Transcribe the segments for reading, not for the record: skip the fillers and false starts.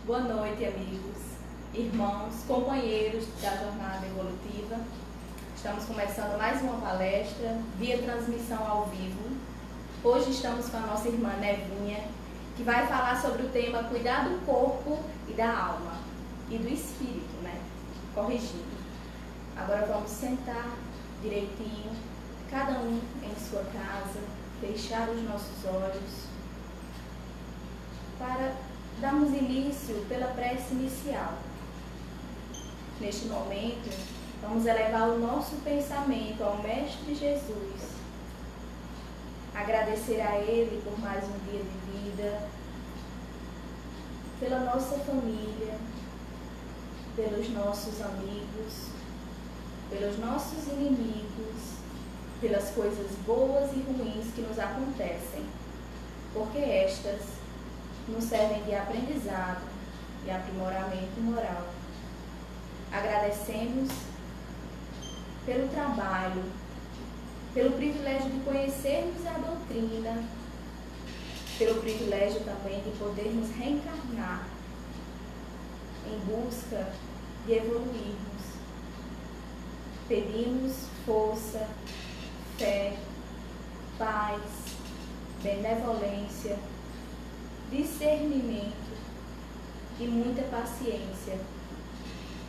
Boa noite, amigos, irmãos, companheiros da jornada evolutiva. Estamos começando mais uma palestra via transmissão ao vivo. Hoje estamos com a nossa irmã Nevinha, que vai falar sobre o tema cuidar do corpo e da alma e do espírito, corrigindo. Agora vamos sentar direitinho, cada um em sua casa, fechar os nossos olhos para darmos início pela prece inicial. Neste momento, vamos elevar o nosso pensamento ao Mestre Jesus, agradecer a Ele por mais um dia de vida, pela nossa família, pelos nossos amigos, pelos nossos inimigos, pelas coisas boas e ruins que nos acontecem, porque estas nos servem de aprendizado e aprimoramento moral. Agradecemos pelo trabalho, pelo privilégio de conhecermos a doutrina, pelo privilégio também de podermos reencarnar em busca de evoluirmos. Pedimos força, fé, paz, benevolência, discernimento e muita paciência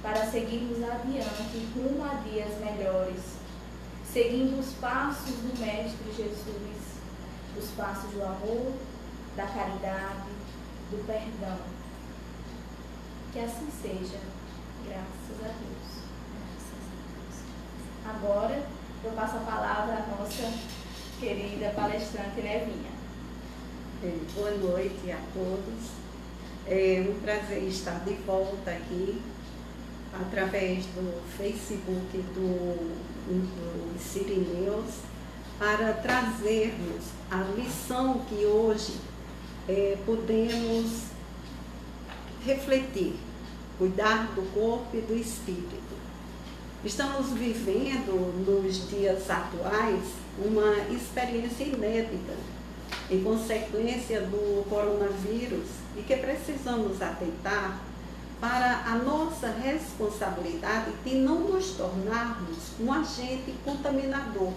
para seguirmos adiante rumo a dias melhores, seguindo os passos do Mestre Jesus, os passos do amor, da caridade, do perdão. Que assim seja, graças a Deus. Agora eu passo a palavra à nossa querida palestrante Nevinha. Boa noite a todos. É um prazer estar de volta aqui através do Facebook do Sirineus para trazermos a lição que hoje podemos refletir, cuidar do corpo e do espírito. Estamos vivendo nos dias atuais uma experiência inédita em consequência do coronavírus e que precisamos atentar para a nossa responsabilidade de não nos tornarmos um agente contaminador.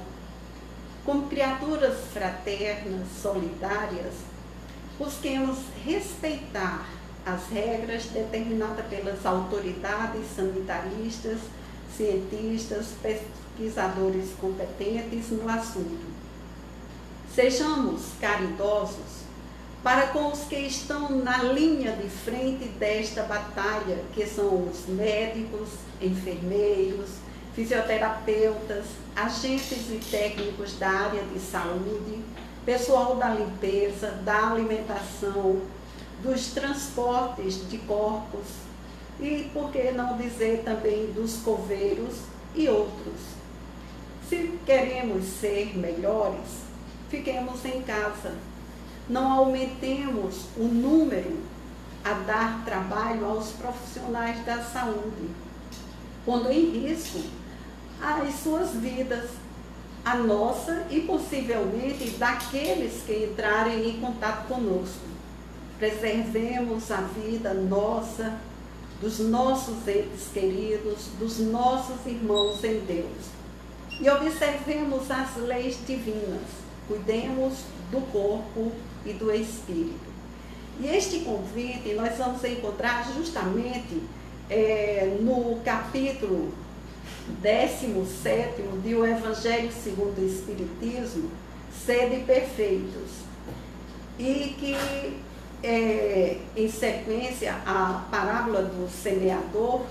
Como criaturas fraternas, solidárias, busquemos respeitar as regras determinadas pelas autoridades sanitaristas, cientistas, pesquisadores competentes no assunto. Sejamos caridosos para com os que estão na linha de frente desta batalha, que são os médicos, enfermeiros, fisioterapeutas, agentes e técnicos da área de saúde, pessoal da limpeza, da alimentação, dos transportes de corpos e, por que não dizer também, dos coveiros e outros. Se queremos ser melhores, fiquemos em casa. Não aumentemos o número a dar trabalho aos profissionais da saúde, pondo em risco as suas vidas, a nossa e possivelmente daqueles que entrarem em contato conosco. Preservemos a vida nossa, dos nossos entes queridos, dos nossos irmãos em Deus. E observemos as leis divinas. Cuidemos do corpo e do espírito. E este convite nós vamos encontrar justamente no capítulo 17º de O Evangelho segundo o Espiritismo, Sede Perfeitos. E que, em sequência, a parábola do semeador,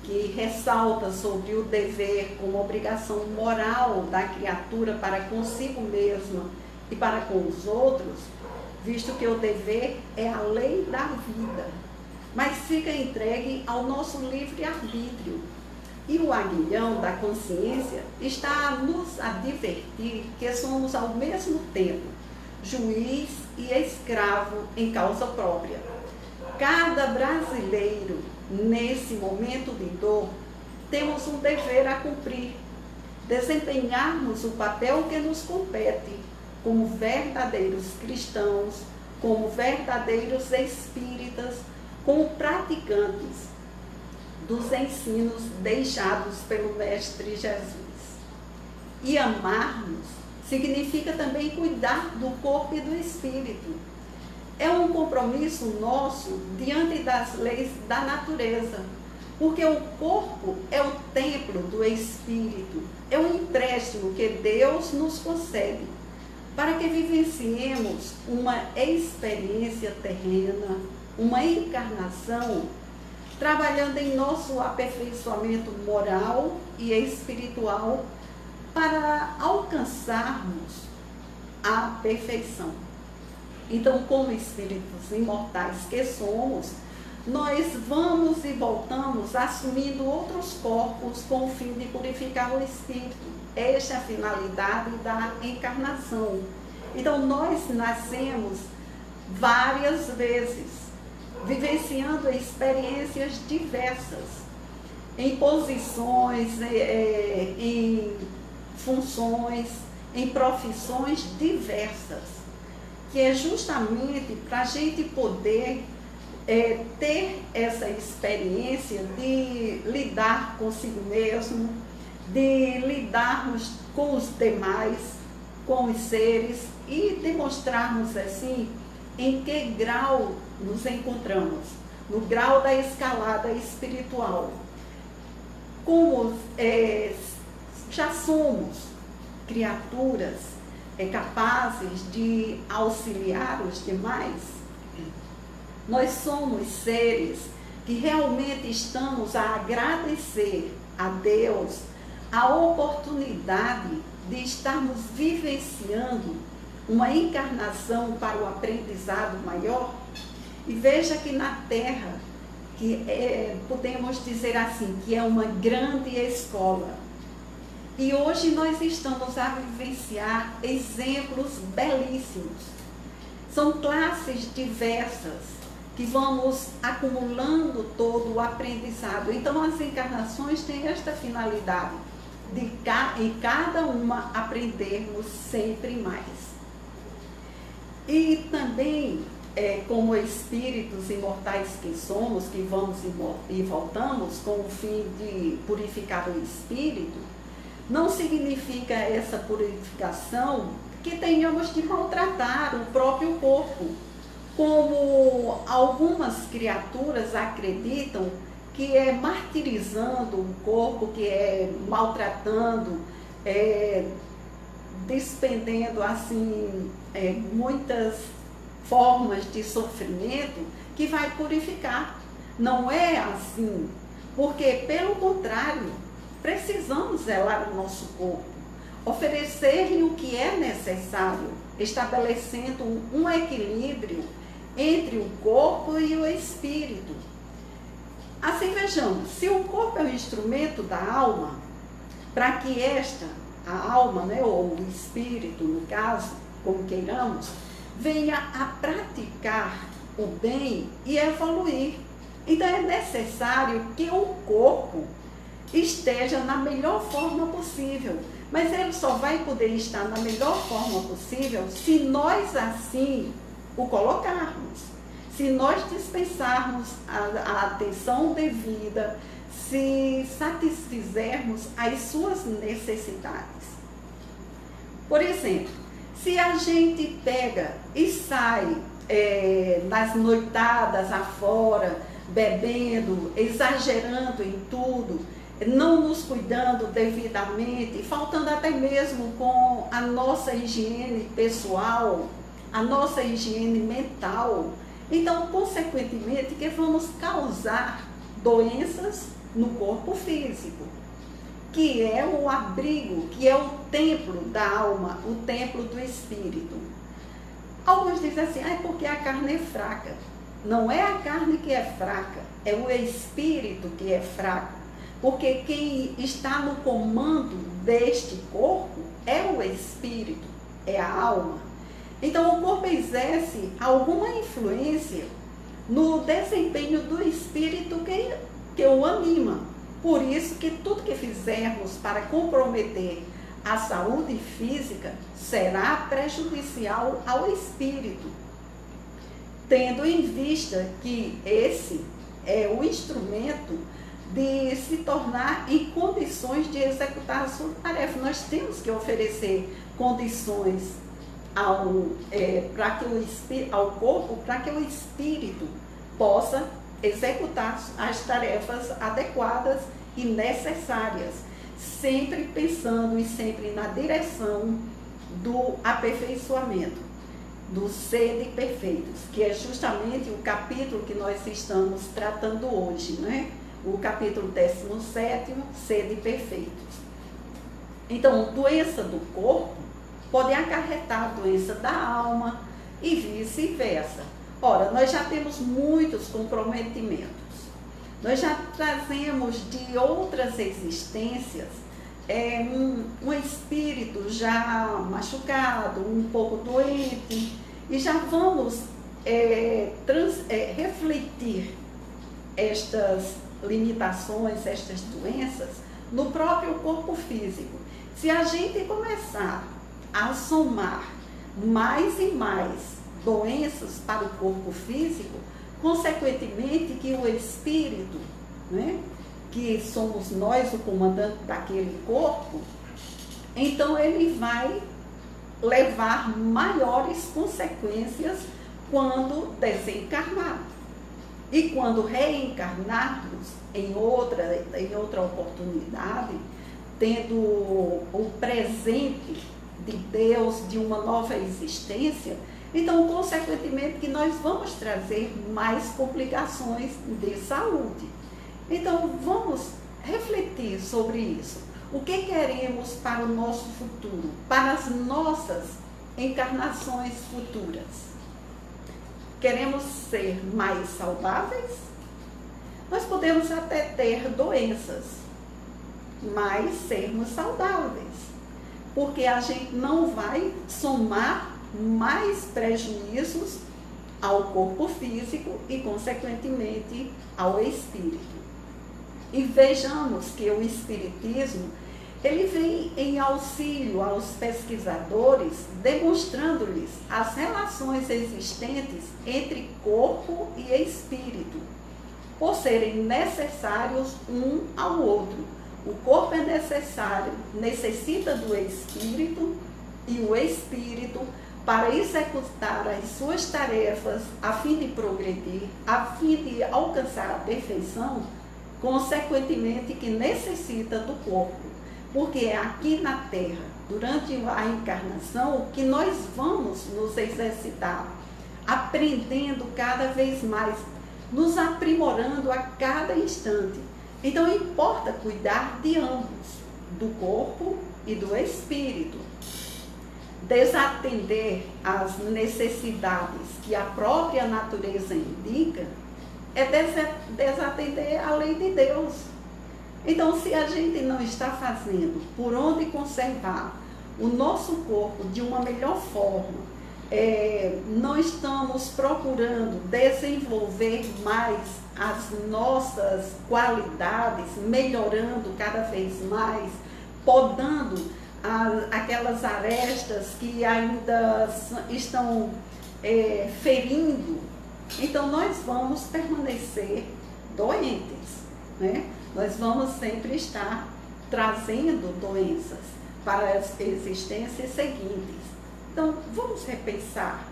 que ressalta sobre o dever como obrigação moral da criatura para consigo mesma e para com os outros, visto que o dever é a lei da vida, mas fica entregue ao nosso livre-arbítrio. E o aguilhão da consciência está a nos advertir que somos ao mesmo tempo juiz e escravo em causa própria. Cada brasileiro, nesse momento de dor, temos um dever a cumprir, desempenharmos o papel que nos compete, como verdadeiros cristãos, como verdadeiros espíritas, como praticantes dos ensinos deixados pelo Mestre Jesus. E amarmos significa também cuidar do corpo e do espírito. É um compromisso nosso diante das leis da natureza, porque o corpo é o templo do espírito, é um empréstimo que Deus nos concede para que vivenciemos uma experiência terrena, uma encarnação, trabalhando em nosso aperfeiçoamento moral e espiritual para alcançarmos a perfeição. Então, como espíritos imortais que somos, nós vamos e voltamos assumindo outros corpos com o fim de purificar o espírito. Esta é a finalidade da encarnação. Então, nós nascemos várias vezes, vivenciando experiências diversas, em posições, em funções, em profissões diversas, que é justamente para a gente poder ter essa experiência de lidar consigo mesmo, de lidarmos com os demais, com os seres e demonstrarmos assim em que grau nos encontramos, no grau da escalada espiritual. Como já somos criaturas capazes de auxiliar os demais, nós somos seres que realmente estamos a agradecer a Deus a oportunidade de estarmos vivenciando uma encarnação para o aprendizado maior. E veja que na Terra, que podemos dizer assim, que é uma grande escola. E hoje nós estamos a vivenciar exemplos belíssimos. São classes diversas que vamos acumulando todo o aprendizado. Então, as encarnações têm esta finalidade, de em cada uma aprendermos sempre mais. E também, como espíritos imortais que somos, que vamos e voltamos com o fim de purificar o espírito, não significa essa purificação que tenhamos de maltratar o próprio corpo, como algumas criaturas acreditam que é martirizando o corpo, que é maltratando, despendendo assim muitas formas de sofrimento, que vai purificar. Não é assim, porque pelo contrário, precisamos zelar o nosso corpo, oferecer-lhe o que é necessário, estabelecendo um equilíbrio entre o corpo e o espírito. Assim, vejamos, se o corpo é um instrumento da alma, para que a alma, ou o espírito, no caso, como queiramos, venha a praticar o bem e evoluir. Então, é necessário que o corpo esteja na melhor forma possível. Mas ele só vai poder estar na melhor forma possível se nós assim o colocarmos. Se nós dispensarmos a atenção devida, se satisfizermos as suas necessidades. Por exemplo, se a gente pega e sai nas noitadas afora, bebendo, exagerando em tudo, não nos cuidando devidamente, faltando até mesmo com a nossa higiene pessoal, a nossa higiene mental, então, consequentemente, que vamos causar doenças no corpo físico, que é o abrigo, que é o templo da alma, o templo do espírito. Alguns dizem assim, é porque a carne é fraca. Não é a carne que é fraca, é o espírito que é fraco. Porque quem está no comando deste corpo é o espírito, é a alma. Então o corpo exerce alguma influência no desempenho do espírito que o anima. Por isso que tudo que fizermos para comprometer a saúde física será prejudicial ao espírito, tendo em vista que esse é o instrumento de se tornar em condições de executar a sua tarefa. Nós temos que oferecer condições ao corpo para que o espírito possa executar as tarefas adequadas e necessárias, sempre pensando e sempre na direção do aperfeiçoamento, do sede perfeitos, que é justamente o capítulo que nós estamos tratando hoje, né? O capítulo 17, sede perfeitos. Então, doença do corpo pode acarretar doença da alma e vice-versa. Ora, nós já temos muitos comprometimentos. Nós já trazemos de outras existências um espírito já machucado, um pouco doente, e já vamos refletir estas limitações, estas doenças no próprio corpo físico. Se a gente começar a somar mais e mais doenças para o corpo físico, consequentemente que o espírito, né, que somos nós o comandante daquele corpo, então ele vai levar maiores consequências quando desencarnar. E quando reencarnarmos em outra oportunidade, tendo o presente de Deus, de uma nova existência, então, consequentemente, que nós vamos trazer mais complicações de saúde. Então, vamos refletir sobre isso. O que queremos para o nosso futuro, para as nossas encarnações futuras? Queremos ser mais saudáveis? Nós podemos até ter doenças, mas sermos saudáveis, porque a gente não vai somar mais prejuízos ao corpo físico e, consequentemente, ao espírito. E vejamos que o espiritismo, ele vem em auxílio aos pesquisadores, demonstrando-lhes as relações existentes entre corpo e espírito, por serem necessários um ao outro. O corpo é necessário, necessita do espírito, e o espírito para executar as suas tarefas, a fim de progredir, a fim de alcançar a perfeição, consequentemente que necessita do corpo. Porque é aqui na Terra, durante a encarnação, que nós vamos nos exercitar, aprendendo cada vez mais, nos aprimorando a cada instante. Então, importa cuidar de ambos, do corpo e do espírito. Desatender às necessidades que a própria natureza indica é desatender a lei de Deus. Então, se a gente não está fazendo por onde conservar o nosso corpo de uma melhor forma, não estamos procurando desenvolver mais as nossas qualidades, melhorando cada vez mais, podando aquelas arestas que ainda estão ferindo, então nós vamos permanecer doentes, né? Nós vamos sempre estar trazendo doenças para as existências seguintes. Então, vamos repensar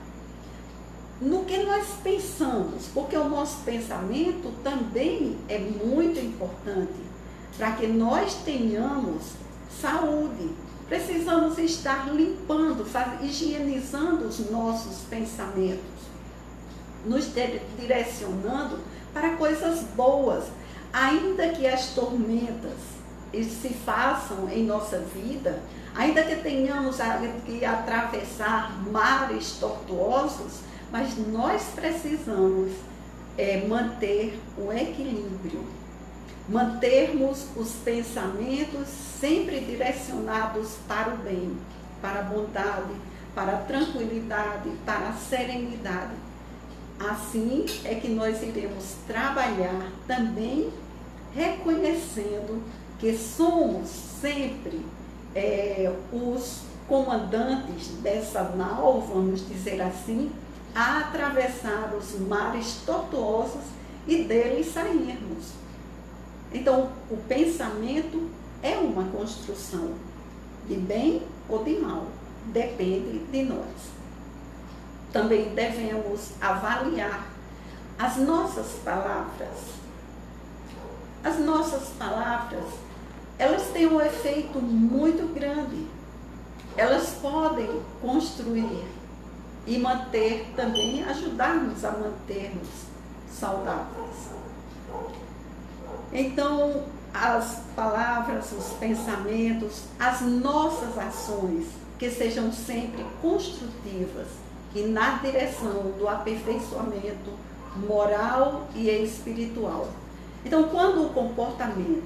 no que nós pensamos, porque o nosso pensamento também é muito importante para que nós tenhamos saúde. Precisamos estar limpando, higienizando os nossos pensamentos, nos direcionando para coisas boas, ainda que as tormentas se façam em nossa vida, ainda que tenhamos que atravessar mares tortuosos, mas nós precisamos manter o equilíbrio, mantermos os pensamentos sempre direcionados para o bem, para a bondade, para a tranquilidade, para a serenidade. Assim é que nós iremos trabalhar também reconhecendo que somos sempre os comandantes dessa nau, vamos dizer assim, a atravessar os mares tortuosos e deles sairmos. Então, o pensamento é uma construção de bem ou de mal, depende de nós. Também devemos avaliar as nossas palavras. As nossas palavras, elas têm um efeito muito grande. Elas podem construir e manter também, ajudar-nos a mantermos saudáveis. Então, as palavras, os pensamentos, as nossas ações, que sejam sempre construtivas e na direção do aperfeiçoamento moral e espiritual. Então, quando o comportamento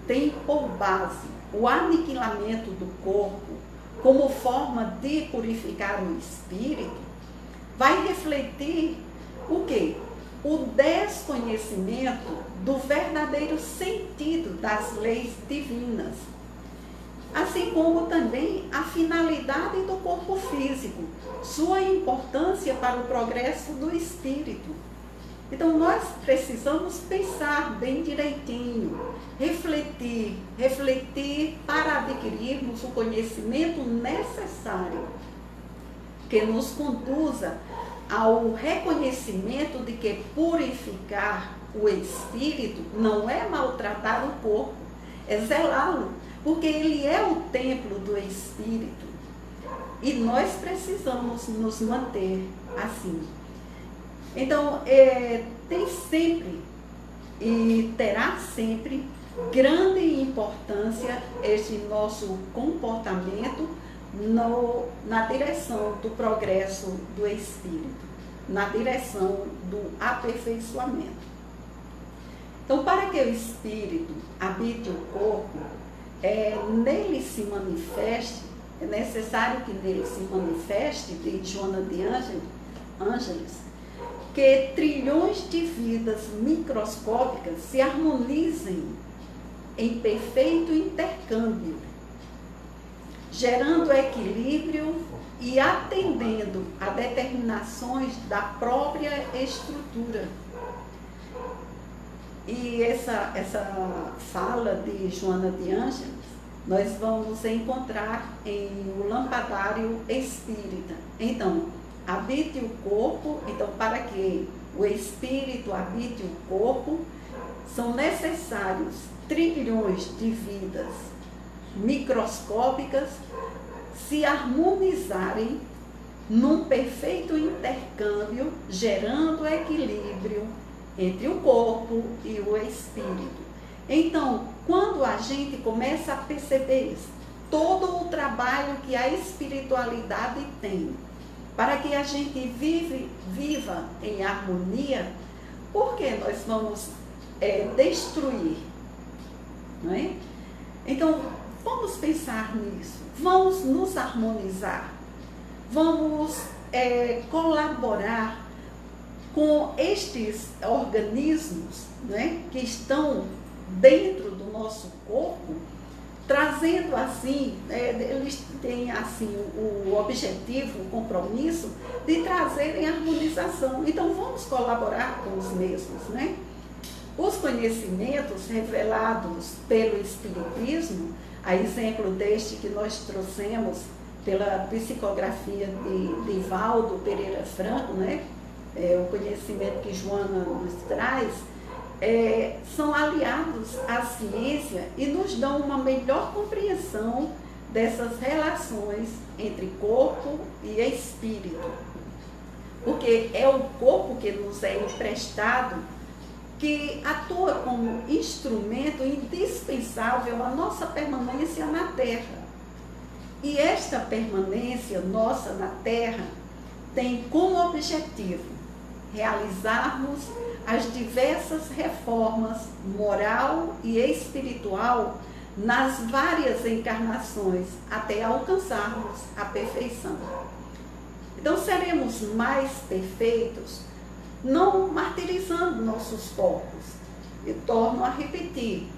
tem por base o aniquilamento do corpo como forma de purificar o espírito, vai refletir o quê? O desconhecimento do verdadeiro sentido das leis divinas, assim como também a finalidade do corpo físico, sua importância para o progresso do espírito. Então, nós precisamos pensar bem direitinho, refletir para adquirirmos o conhecimento necessário que nos conduza ao reconhecimento de que purificar o espírito não é maltratar o corpo, é zelá-lo, porque ele é o templo do espírito e nós precisamos nos manter assim. Então, tem sempre e terá sempre grande importância este nosso comportamento na direção do progresso do espírito, na direção do aperfeiçoamento. Então, para que o espírito habite o corpo, nele se manifeste, é necessário que nele se manifeste, de Joana de Ângeles, que trilhões de vidas microscópicas se harmonizem em perfeito intercâmbio, gerando equilíbrio e atendendo a determinações da própria estrutura. E essa fala de Joana de Ângeles, nós vamos encontrar em O Lampadário Espírita. Então, habite o corpo, então para que o espírito habite o corpo, são necessários trilhões de vidas microscópicas se harmonizarem num perfeito intercâmbio, gerando equilíbrio entre o corpo e o espírito. Então, quando a gente começa a perceber isso, todo o trabalho que a espiritualidade tem, para que a gente viva em harmonia, por que nós vamos destruir? Não é? Então, vamos pensar nisso, vamos nos harmonizar, vamos colaborar com estes organismos, né, que estão dentro do nosso corpo, trazendo assim, eles têm assim o objetivo, o compromisso de trazerem harmonização. Então vamos colaborar com os mesmos, né? Os conhecimentos revelados pelo Espiritismo, a exemplo deste que nós trouxemos pela psicografia de Valdo Pereira Franco, né? O conhecimento que Joana nos traz, são aliados à ciência e nos dão uma melhor compreensão dessas relações entre corpo e espírito. Porque é o corpo que nos é emprestado que atua como instrumento indispensável à nossa permanência na Terra. E esta permanência nossa na Terra tem como objetivo realizarmos as diversas reformas moral e espiritual nas várias encarnações até alcançarmos a perfeição. Então seremos mais perfeitos não martirizando nossos corpos, e torno a repetir,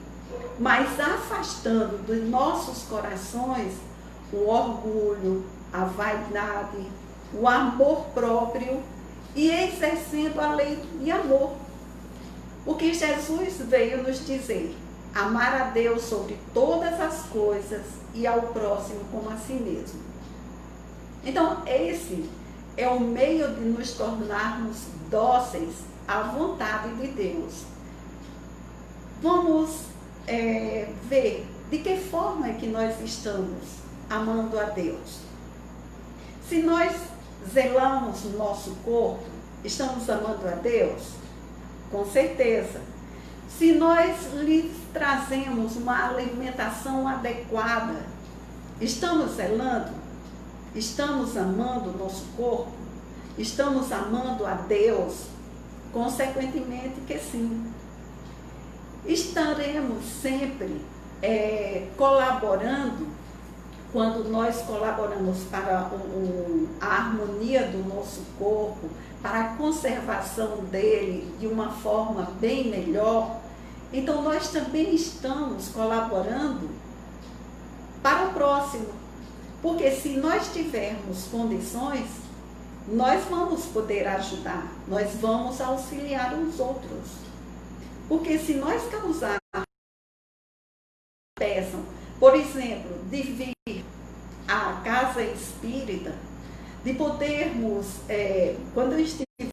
mas afastando dos nossos corações o orgulho, a vaidade, o amor próprio e exercendo a lei de amor. O que Jesus veio nos dizer: amar a Deus sobre todas as coisas e ao próximo como a si mesmo. Então, esse é o meio de nos tornarmos dóceis à vontade de Deus. Vamos ver de que forma é que nós estamos amando a Deus. Se nós zelamos o nosso corpo, estamos amando a Deus? Com certeza. Se nós lhes trazemos uma alimentação adequada, estamos zelando? Estamos amando o nosso corpo? Estamos amando a Deus? Consequentemente que sim. Estaremos sempre colaborando, quando nós colaboramos para a harmonia do nosso corpo, para a conservação dele de uma forma bem melhor, então nós também estamos colaborando para o próximo. Porque se nós tivermos condições, nós vamos poder ajudar, nós vamos auxiliar os outros. Porque se nós causarmos, peçam, por exemplo, de vir à casa espírita, de podermos, quando eu estive em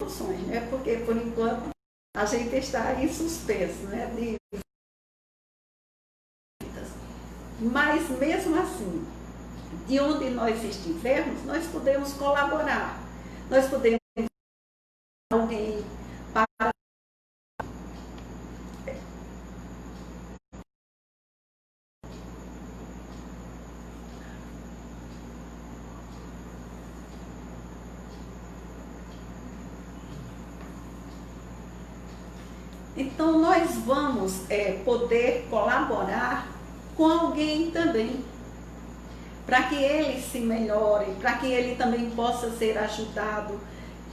soluções, né? Porque por enquanto a gente está em suspenso, né? Mas mesmo assim, de onde nós estivermos, nós podemos colaborar. Nós podemos alguém para então nós vamos poder colaborar com alguém também, para que ele se melhore, para que ele também possa ser ajudado.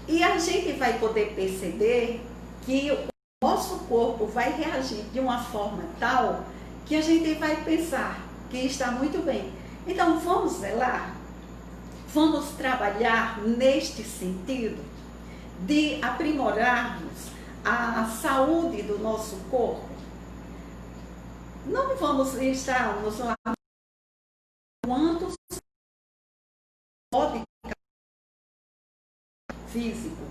E a gente vai poder perceber que o nosso corpo vai reagir de uma forma tal que a gente vai pensar que está muito bem. Então vamos zelar, vamos trabalhar neste sentido de aprimorarmos a saúde do nosso corpo. Não vamos estarmos lá quanto pode físico,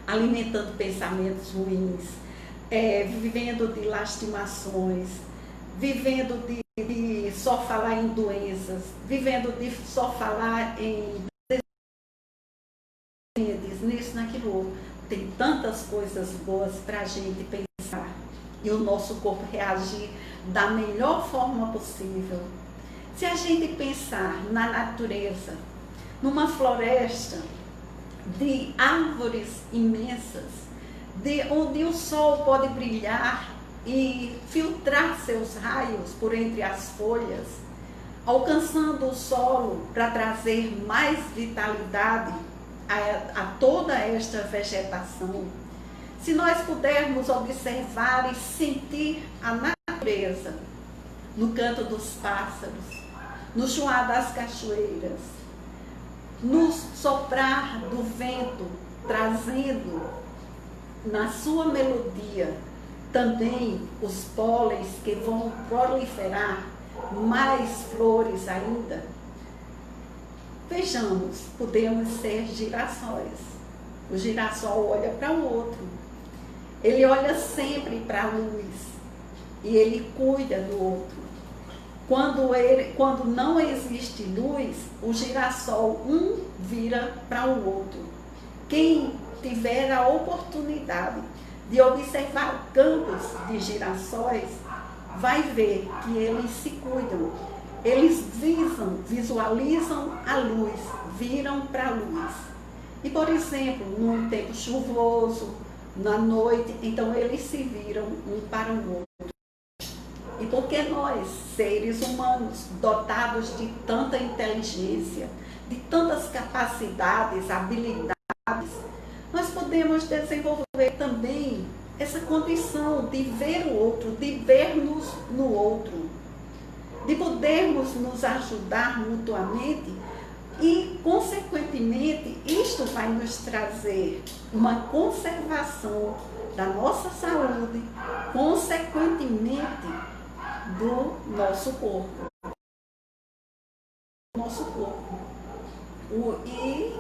alimentando pensamentos ruins, vivendo de lastimações, vivendo de só falar em doenças, vivendo de só falar em nisso, naquilo outro. Tem tantas coisas boas para a gente pensar e o nosso corpo reagir da melhor forma possível. Se a gente pensar na natureza, numa floresta de árvores imensas, onde o sol pode brilhar e filtrar seus raios por entre as folhas, alcançando o solo para trazer mais vitalidade a toda esta vegetação. Se nós pudermos observar e sentir a natureza no canto dos pássaros, no chuar das cachoeiras, no soprar do vento, trazendo na sua melodia também os pólenes que vão proliferar mais flores ainda. Vejamos, podemos ser girassóis. O girassol olha para o outro. Ele olha sempre para a luz e ele cuida do outro. Quando não existe luz, o girassol vira para o outro. Quem tiver a oportunidade de observar campos de girassóis, vai ver que eles se cuidam. Eles visualizam a luz, viram para a luz. E, por exemplo, num tempo chuvoso, na noite, então eles se viram um para o outro. E porque nós, seres humanos, dotados de tanta inteligência, de tantas capacidades, habilidades, nós podemos desenvolver também essa condição de ver o outro, de ver-nos no outro, de podermos nos ajudar mutuamente e, consequentemente, isto vai nos trazer uma conservação da nossa saúde, consequentemente, do nosso corpo. E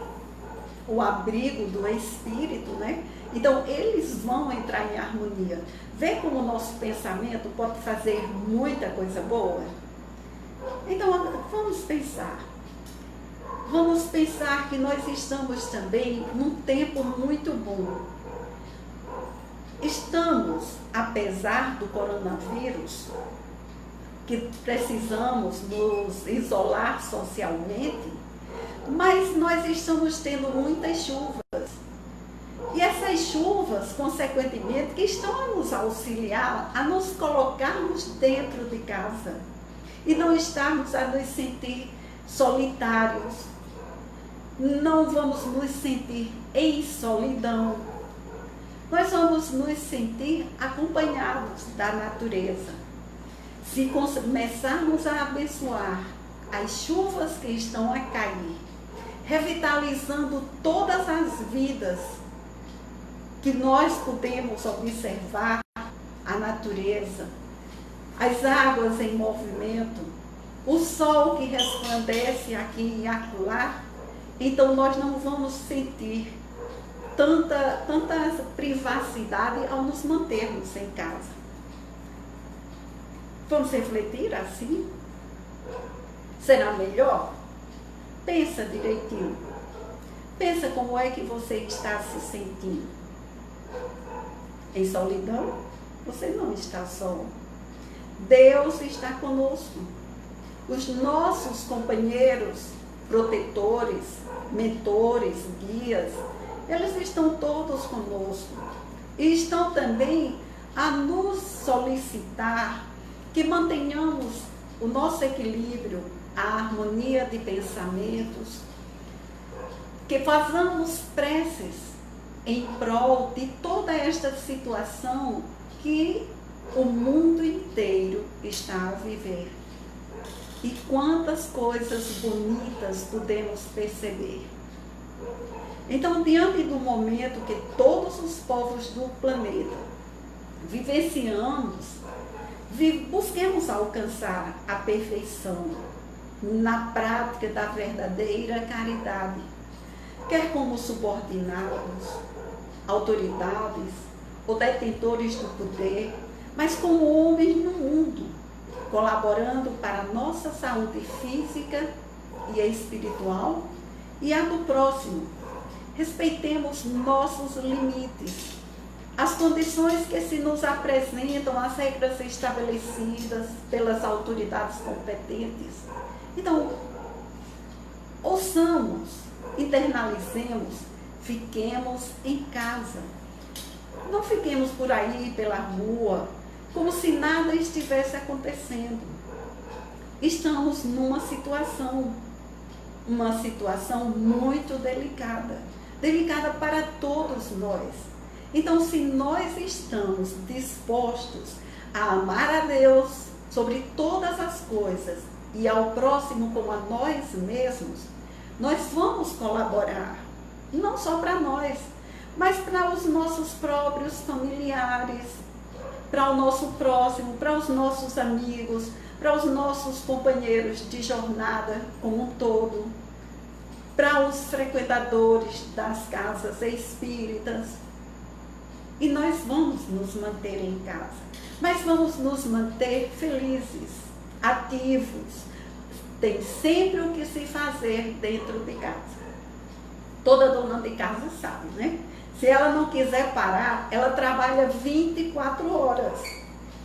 o abrigo do espírito, né? Então, eles vão entrar em harmonia. Vê como o nosso pensamento pode fazer muita coisa boa? Então, vamos pensar. Vamos pensar que nós estamos também num tempo muito bom. Estamos, apesar do coronavírus, que precisamos nos isolar socialmente, mas nós estamos tendo muitas chuvas. E essas chuvas, consequentemente, que estão a nos auxiliar a nos colocarmos dentro de casa e não estarmos a nos sentir solitários. Não vamos nos sentir em solidão. Nós vamos nos sentir acompanhados da natureza. Se começarmos a abençoar as chuvas que estão a cair, revitalizando todas as vidas que nós podemos observar, a natureza, as águas em movimento, o sol que resplandece aqui e acolá, então nós não vamos sentir tanta privacidade ao nos mantermos em casa. Vamos refletir assim? Será melhor? Pensa direitinho. Pensa como é que você está se sentindo. Em solidão? Você não está só. Deus está conosco. Os nossos companheiros, protetores, mentores, guias, eles estão todos conosco. E estão também a nos solicitar que mantenhamos o nosso equilíbrio, a harmonia de pensamentos, que façamos preces em prol de toda esta situação que o mundo inteiro está a viver. E quantas coisas bonitas podemos perceber. Então, diante do momento que todos os povos do planeta vivenciamos, busquemos alcançar a perfeição na prática da verdadeira caridade, quer como subordinados, autoridades ou detentores do poder, mas como homens no mundo, colaborando para a nossa saúde física e espiritual e a do próximo. Respeitemos nossos limites, as condições que se nos apresentam, as regras estabelecidas pelas autoridades competentes. Então, ouçamos, internalizemos, fiquemos em casa. Não fiquemos por aí pela rua, como se nada estivesse acontecendo. Estamos numa situação muito delicada para todos nós. Então, se nós estamos dispostos a amar a Deus sobre todas as coisas e ao próximo como a nós mesmos, nós vamos colaborar, não só para nós, mas para os nossos próprios familiares, para o nosso próximo, para os nossos amigos, para os nossos companheiros de jornada como um todo, para os frequentadores das casas espíritas. E nós vamos nos manter em casa, mas vamos nos manter felizes, ativos. Tem sempre o que se fazer dentro de casa. Toda dona de casa sabe, né? Se ela não quiser parar, ela trabalha 24 horas.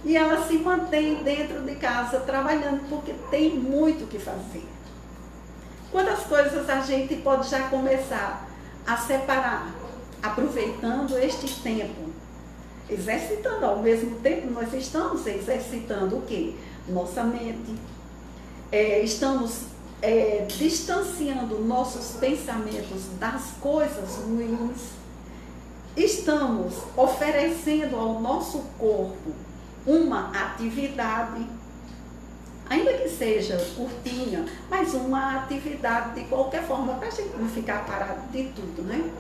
E ela se mantém dentro de casa trabalhando, porque tem muito o que fazer. Quantas coisas a gente pode já começar a separar, aproveitando este tempo, exercitando. Ao mesmo tempo, nós estamos exercitando o quê? Nossa mente. Estamos distanciando nossos pensamentos das coisas ruins. Estamos oferecendo ao nosso corpo uma atividade, ainda que seja curtinha, mas uma atividade de qualquer forma, para a gente não ficar parado de tudo, né?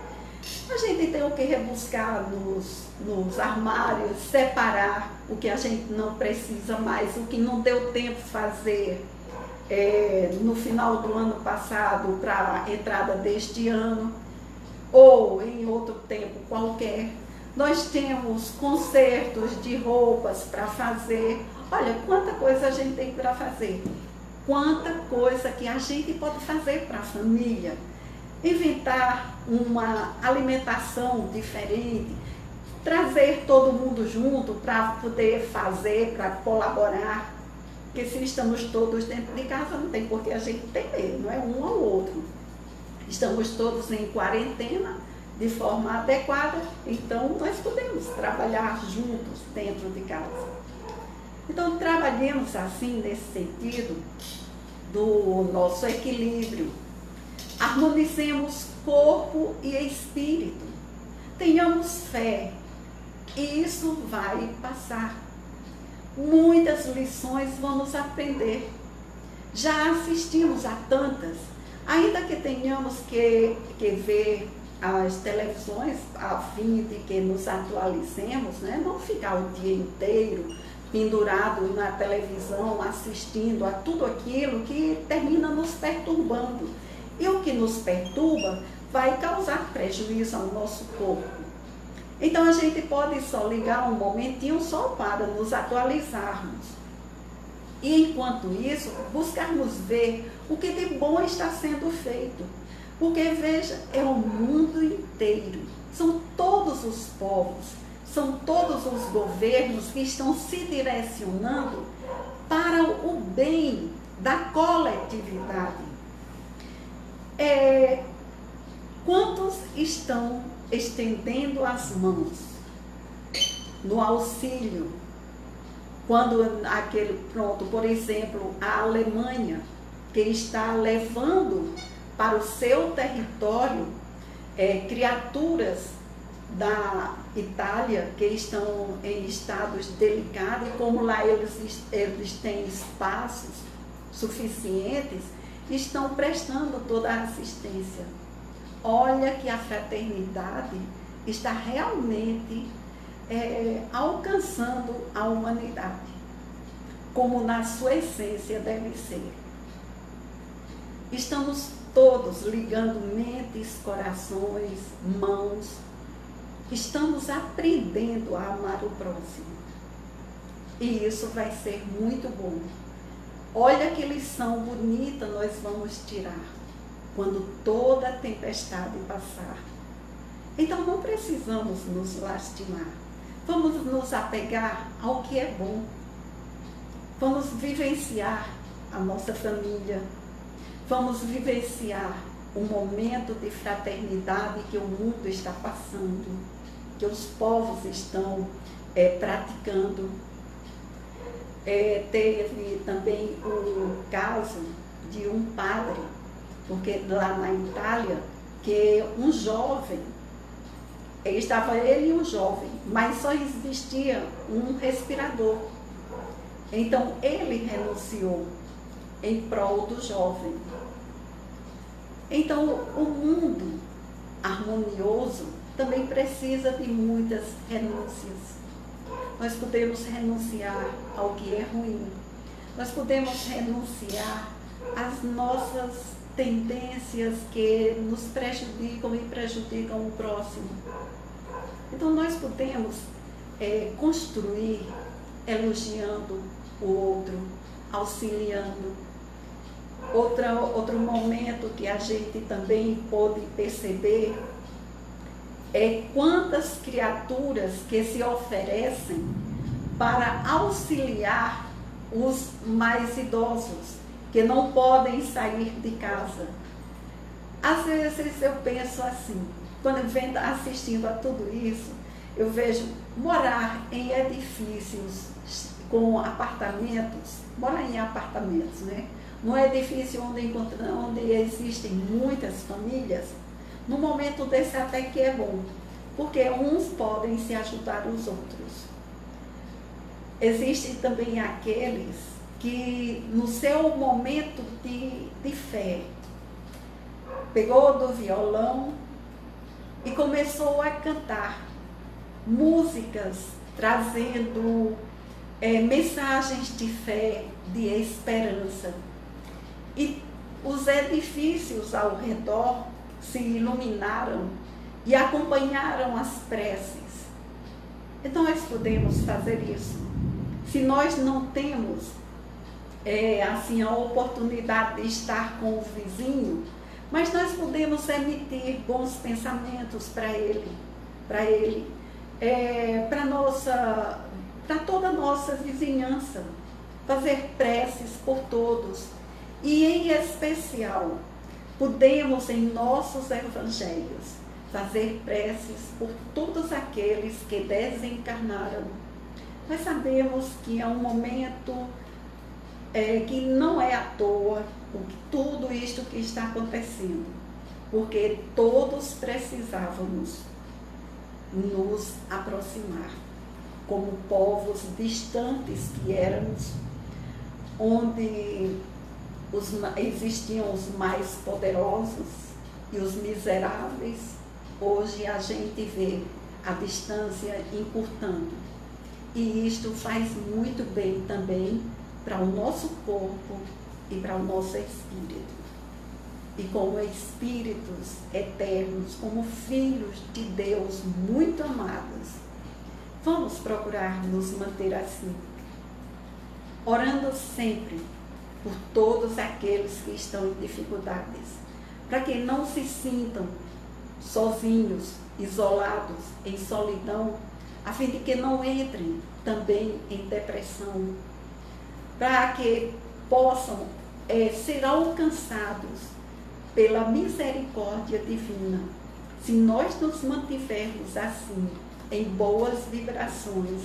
A gente tem o que rebuscar nos armários, separar o que a gente não precisa mais, o que não deu tempo de fazer no final do ano passado para a entrada deste ano, ou em outro tempo qualquer. Nós temos consertos de roupas para fazer. Olha, quanta coisa a gente tem para fazer. Quanta coisa que a gente pode fazer para a família. Inventar uma alimentação diferente. Trazer todo mundo junto para poder fazer, para colaborar. Porque se estamos todos dentro de casa, não tem por que a gente ter medo, não é um ao outro. Estamos todos em quarentena, de forma adequada, então nós podemos trabalhar juntos dentro de casa. Então, trabalhemos assim, nesse sentido, do nosso equilíbrio. Harmonicemos corpo e espírito. Tenhamos fé, e isso vai passar. Muitas lições vamos aprender. Já assistimos a tantas, ainda que tenhamos que ver as televisões a fim de que nos atualizemos, né? Não ficar o dia inteiro pendurado na televisão, assistindo a tudo aquilo que termina nos perturbando. E o que nos perturba vai causar prejuízo ao nosso corpo. Então a gente pode só ligar um momentinho só para nos atualizarmos. E enquanto isso, buscarmos ver o que de bom está sendo feito. Porque, veja, é o mundo inteiro, são todos os povos, são todos os governos que estão se direcionando para o bem da coletividade. Quantos estão estendendo as mãos no auxílio? Quando por exemplo, a Alemanha, que está levando para o seu território criaturas da Itália que estão em estados delicados, e como lá eles têm espaços suficientes, estão prestando toda a assistência. Olha que a fraternidade está realmente alcançando a humanidade, como na sua essência deve ser. Estamos todos ligando mentes, corações, mãos. Estamos aprendendo a amar o próximo. E isso vai ser muito bom. Olha que lição bonita nós vamos tirar quando toda a tempestade passar. Então não precisamos nos lastimar. Vamos nos apegar ao que é bom. Vamos vivenciar a nossa família. Vamos vivenciar o momento de fraternidade que o mundo está passando, que os povos estão praticando. Teve também o caso de um padre, porque lá na Itália, que um jovem, estava ele e um jovem, mas só existia um respirador. Então ele renunciou em prol do jovem. Então o mundo harmonioso também precisa de muitas renúncias. Nós podemos renunciar ao que é ruim. Nós podemos renunciar às nossas tendências que nos prejudicam e prejudicam o próximo. Então nós podemos construir elogiando o outro, auxiliando. Outro momento que a gente também pôde perceber é quantas criaturas que se oferecem para auxiliar os mais idosos, que não podem sair de casa. Às vezes eu penso assim, quando eu venho assistindo a tudo isso, eu vejo morar em edifícios com apartamentos, morar em apartamentos, né? Num edifício onde existem muitas famílias, no momento desse até que é bom, porque uns podem se ajudar os outros. Existem também aqueles que no seu momento de fé, pegou do violão e começou a cantar músicas trazendo mensagens de fé, de esperança. E os edifícios ao redor se iluminaram e acompanharam as preces. Então nós podemos fazer isso. Se nós não temos assim a oportunidade de estar com o vizinho, mas nós podemos emitir bons pensamentos para ele, para toda a nossa vizinhança, fazer preces por todos. E em especial, podemos em nossos evangelhos fazer preces por todos aqueles que desencarnaram. Nós sabemos que é um momento que não é à toa tudo isto que está acontecendo, porque todos precisávamos nos aproximar, como povos distantes que éramos, onde existiam os mais poderosos e os miseráveis. Hoje a gente vê a distância encurtando. E isto faz muito bem também para o nosso corpo e para o nosso espírito. E como espíritos eternos, como filhos de Deus muito amados, vamos procurar nos manter assim, orando sempre por todos aqueles que estão em dificuldades, para que não se sintam sozinhos, isolados, em solidão, a fim de que não entrem também em depressão, para que possam ser alcançados pela misericórdia divina. Se nós nos mantivermos assim, em boas vibrações,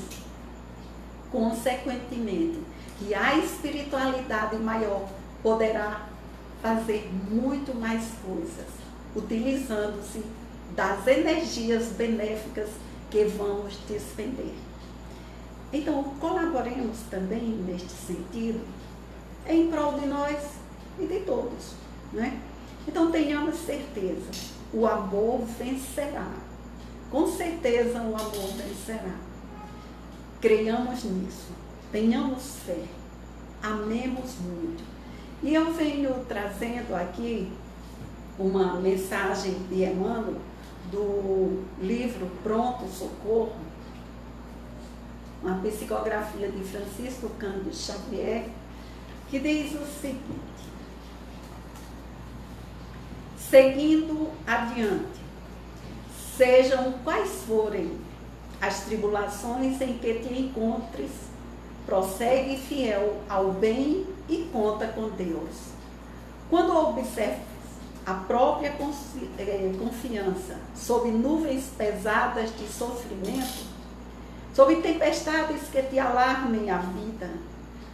consequentemente, que a espiritualidade maior poderá fazer muito mais coisas, utilizando-se das energias benéficas que vamos despender. Então, colaboremos também neste sentido, em prol de nós e de todos, né? Então, tenhamos certeza, o amor vencerá. Com certeza, o amor vencerá. Creiamos nisso, tenhamos fé, amemos muito. E eu venho trazendo aqui uma mensagem de Emmanuel, do livro Pronto Socorro, uma psicografia de Francisco Cândido Xavier, que diz o seguinte: seguindo adiante, sejam quais forem as tribulações em que te encontres, prossegue fiel ao bem e conta com Deus. Quando observes a própria confiança sob nuvens pesadas de sofrimento, sob tempestades que te alarmem a vida,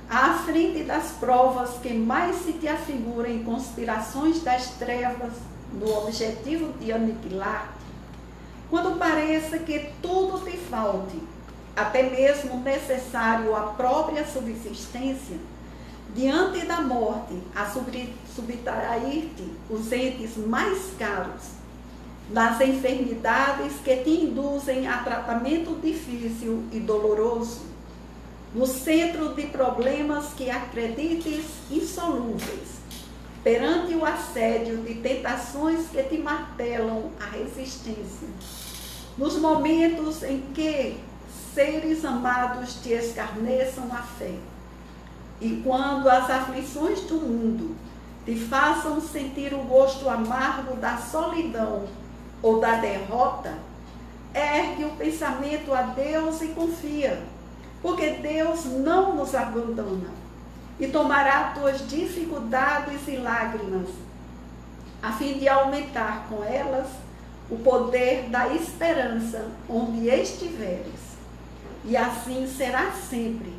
à frente das provas que mais se te afigurem conspirações das trevas no objetivo de aniquilar-te, quando pareça que tudo te falte, até mesmo necessário à própria subsistência, diante da morte, a subtrair-te os entes mais caros, nas enfermidades que te induzem a tratamento difícil e doloroso, no centro de problemas que acredites insolúveis, perante o assédio de tentações que te martelam a resistência, nos momentos em que seres amados te escarneçam a fé, e quando as aflições do mundo te façam sentir o gosto amargo da solidão ou da derrota, ergue o pensamento a Deus e confia, porque Deus não nos abandona e tomará tuas dificuldades e lágrimas, a fim de aumentar com elas o poder da esperança onde estiveres. E assim será sempre,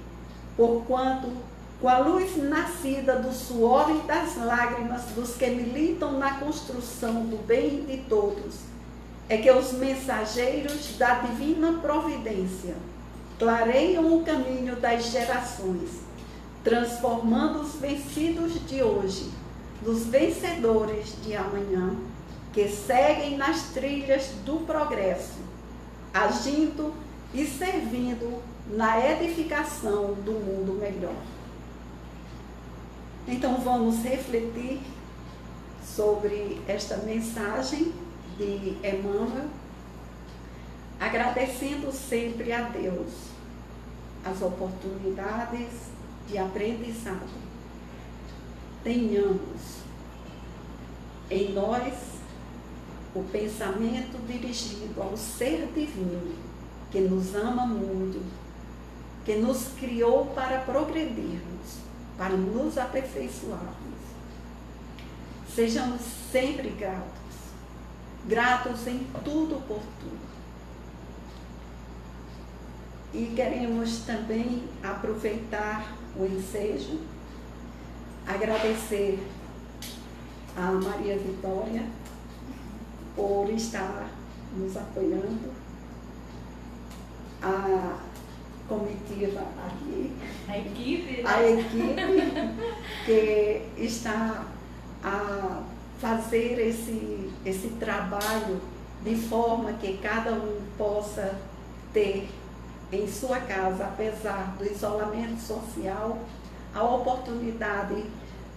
porquanto, com a luz nascida do suor e das lágrimas dos que militam na construção do bem de todos, é que os mensageiros da divina providência clareiam o caminho das gerações, transformando os vencidos de hoje nos vencedores de amanhã, que seguem nas trilhas do progresso, agindo e servindo na edificação do mundo melhor. Então vamos refletir sobre esta mensagem de Emmanuel, agradecendo sempre a Deus as oportunidades de aprendizado. Tenhamos em nós o pensamento dirigido ao ser divino, que nos ama muito, que nos criou para progredirmos, para nos aperfeiçoarmos. Sejamos sempre gratos em tudo por tudo. E queremos também aproveitar o ensejo, agradecer a Maria Vitória por estar nos apoiando, a comitiva aqui, a equipe que está a fazer esse trabalho de forma que cada um possa ter em sua casa, apesar do isolamento social, a oportunidade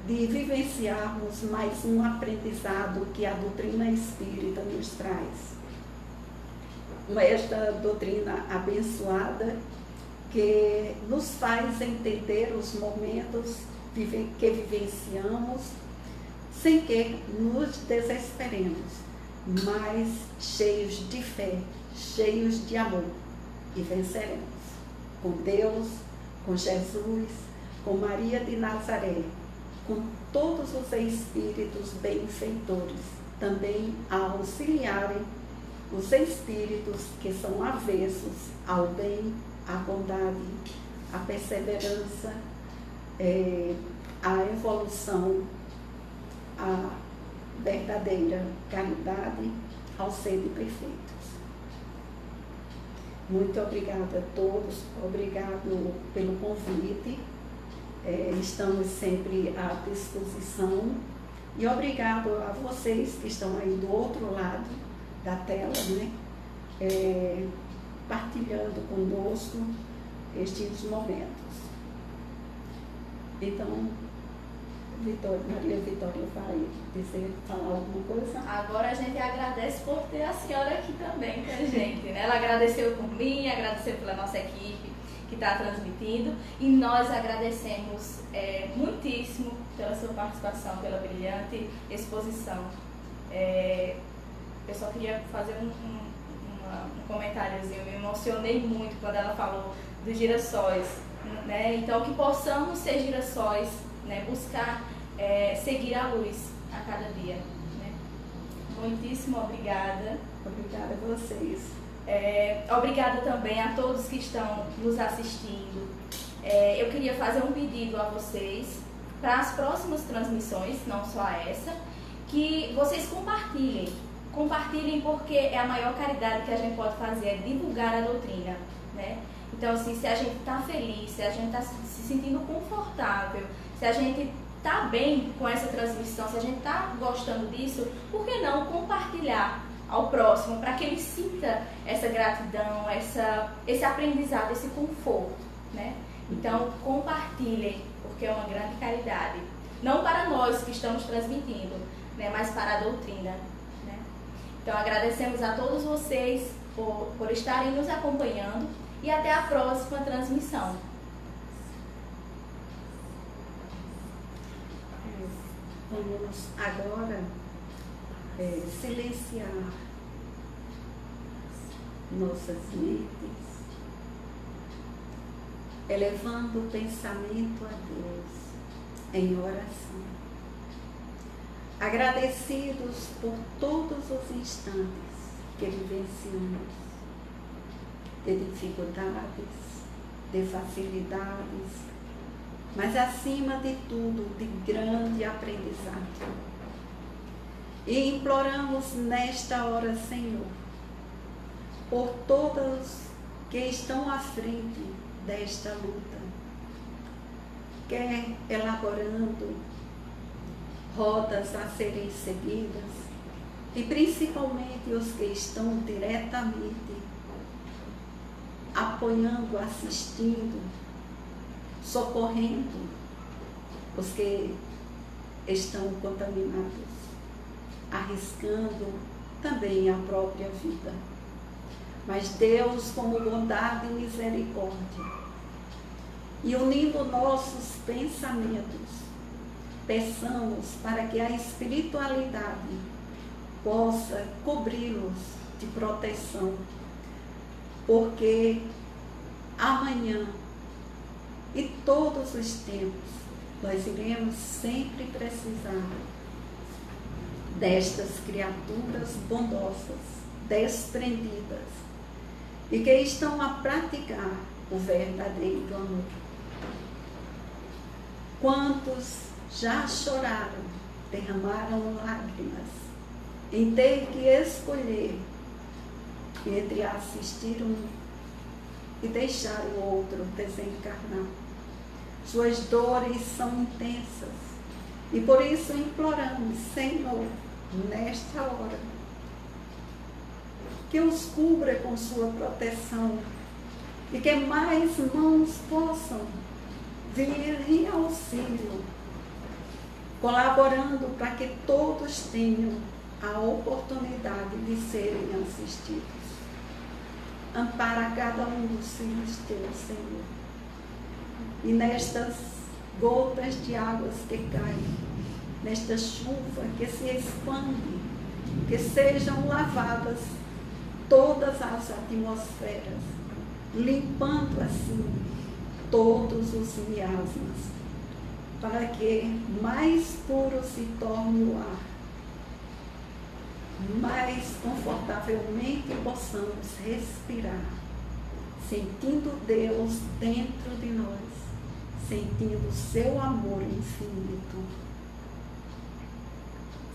de vivenciarmos mais um aprendizado que a doutrina espírita nos traz. Esta doutrina abençoada que nos faz entender os momentos que vivenciamos sem que nos desesperemos, mas cheios de fé, cheios de amor, e venceremos com Deus, com Jesus, com Maria de Nazaré, com todos os espíritos benfeitores, também a auxiliarem os espíritos que são avessos ao bem, à bondade, à perseverança, à evolução, à verdadeira caridade, ao ser de perfeitos. Muito obrigada a todos, obrigado pelo convite, estamos sempre à disposição e obrigado a vocês que estão aí do outro lado da tela, né? Partilhando conosco estes momentos. Então, Maria Vitória vai falar alguma coisa? Agora a gente agradece por ter a senhora aqui também com a gente, né? Ela agradeceu por mim, agradeceu pela nossa equipe que está transmitindo, e nós agradecemos muitíssimo pela sua participação, pela brilhante exposição. Eu só queria fazer um comentáriozinho. Eu me emocionei muito quando ela falou dos girassóis, né? Então, que possamos ser girassóis, né? Buscar seguir a luz a cada dia, né? Muitíssimo obrigada. Obrigada a vocês. Obrigada também a todos que estão nos assistindo. Eu queria fazer um pedido a vocês para as próximas transmissões, não só essa, que vocês compartilhem. Compartilhem, porque é a maior caridade que a gente pode fazer, é divulgar a doutrina, né? Então, assim, se a gente está feliz, se a gente está se sentindo confortável, se a gente está bem com essa transmissão, se a gente está gostando disso, por que não compartilhar ao próximo, para que ele sinta essa gratidão, esse aprendizado, esse conforto, né? Então, compartilhem, porque é uma grande caridade. Não para nós que estamos transmitindo, né, mas para a doutrina. Então, agradecemos a todos vocês por estarem nos acompanhando e até a próxima transmissão. Vamos agora silenciar nossas mentes, elevando o pensamento a Deus em oração, agradecidos por todos os instantes que vivenciamos, de dificuldades, de facilidades, mas acima de tudo, de grande aprendizado. E imploramos nesta hora, Senhor, por todos que estão à frente desta luta, quer elaborando rotas a serem seguidas, e principalmente os que estão diretamente apoiando, assistindo, socorrendo os que estão contaminados, arriscando também a própria vida. Mas Deus, como bondade e misericórdia, e unindo nossos pensamentos, peçamos para que a espiritualidade possa cobri-los de proteção, porque amanhã e todos os tempos nós iremos sempre precisar destas criaturas bondosas, desprendidas e que estão a praticar o verdadeiro amor. Quantos já choraram, derramaram lágrimas em ter que escolher entre assistir um e deixar o outro desencarnar. Suas dores são intensas e por isso imploramos, Senhor, nesta hora, que os cubra com sua proteção e que mais mãos possam vir em auxílio, colaborando para que todos tenham a oportunidade de serem assistidos. Ampara cada um dos filhos teus, Senhor. E nestas gotas de águas que caem, nesta chuva que se expande, que sejam lavadas todas as atmosferas, limpando assim todos os miasmas, para que mais puro se torne o ar, mais confortavelmente possamos respirar, sentindo Deus dentro de nós, sentindo o seu amor infinito.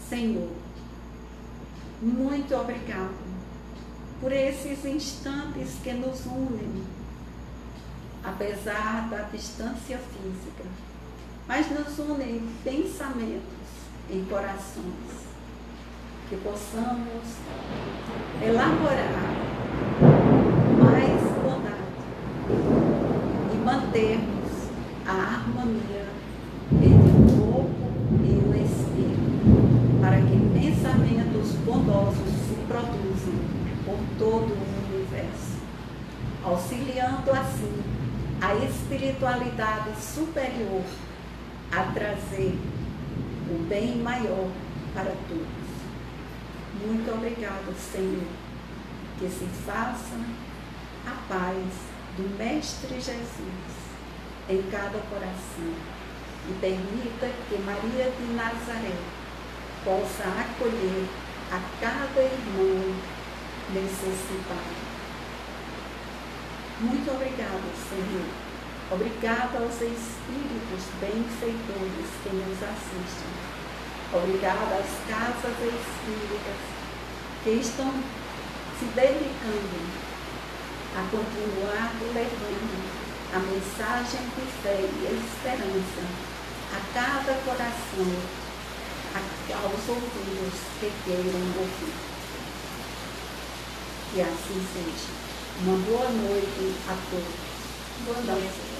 Senhor, muito obrigado por esses instantes que nos unem, apesar da distância física, mas nos unem em pensamentos, em corações. Que possamos elaborar mais bondade e mantermos a harmonia entre o corpo e o espírito, para que pensamentos bondosos se produzam por todo o universo, auxiliando assim a espiritualidade superior a trazer o bem maior para todos. Muito obrigada, Senhor, que se faça a paz do Mestre Jesus em cada coração e permita que Maria de Nazaré possa acolher a cada irmão necessitado. Muito obrigada, Senhor. Obrigada aos espíritos benfeitores que nos assistem. Obrigada às casas espíritas que estão se dedicando a continuar levando a mensagem de fé e esperança a cada coração, aos ouvidos que queiram ouvir. Que assim seja. Uma boa noite a todos. Boa noite.